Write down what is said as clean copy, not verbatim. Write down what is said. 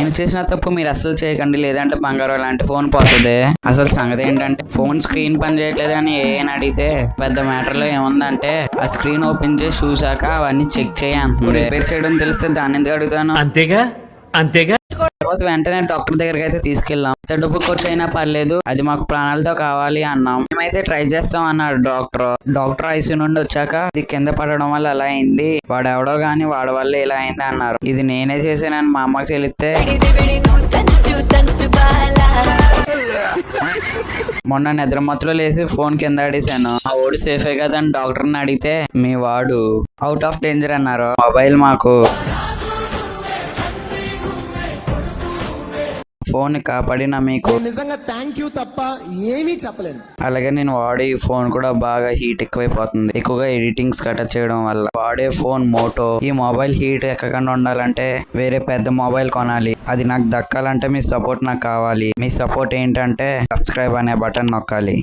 నేను చేసిన తప్పు మీరు అసలు చేయకండి, లేదంటే బంగారం లాంటి ఫోన్ పోతుంది. అసలు సంగతి ఏంటంటే ఫోన్ స్క్రీన్ పని చేయట్లేదు అని ఏం అడిగితే పెద్ద మ్యాటర్ లో ఏముందంటే ఆ స్క్రీన్ ఓపెన్ చేసి చూసాక అవన్నీ చెక్ చేయండి. రిపేర్ చేయడం తెలిస్తే దాన్ని ఎందుకు అడుగుతాను. అంతేగా తర్వాత వెంటనే డాక్టర్ దగ్గరికి అయితే తీసుకెళ్ళాం. ఎంత డబ్బు ఖర్చు అయినా పర్లేదు, అది మాకు ప్రాణాలతో కావాలి అన్నాం. మేమైతే ట్రై చేస్తాం అన్నాడు డాక్టర్ ఐసీ నుండి వచ్చాక ఇది కింద పడడం వల్ల అలా అయింది, వాడెవడో గాని వాడి వల్ల ఇలా అయింది అన్నారు. ఇది నేనే చేశానని మా అమ్మకి తెలిస్తే మొన్న నిద్రమత్తులో లేసి ఫోన్ కింద ఆడేశాను. ఆ ఓడి సేఫే కదా అని డాక్టర్ని అడిగితే మీ వాడు అవుట్ ఆఫ్ డేంజర్ అన్నారు. మొబైల్ మాకు ఫోన్ కాపాడిన మీకు నిజంగా థ్యాంక్ యూ తప్ప ఏమీ చెప్పలేను. అలాగే నేను వాడే ఈ ఫోన్ కూడా బాగా హీట్ ఎక్కువైపోతుంది, ఎక్కువగా ఎడిటింగ్స్ కట్ చేయడం వల్ల. వాడే ఫోన్ మోటో. ఈ మొబైల్ హీట్ ఎక్కకుండా ఉండాలంటే వేరే పెద్ద మొబైల్ కొనాలి. అది నాకు దక్కాలంటే మీ సపోర్ట్ నాకు కావాలి. మీ సపోర్ట్ ఏంటంటే సబ్స్క్రైబ్ అనే బటన్ నొక్కాలి.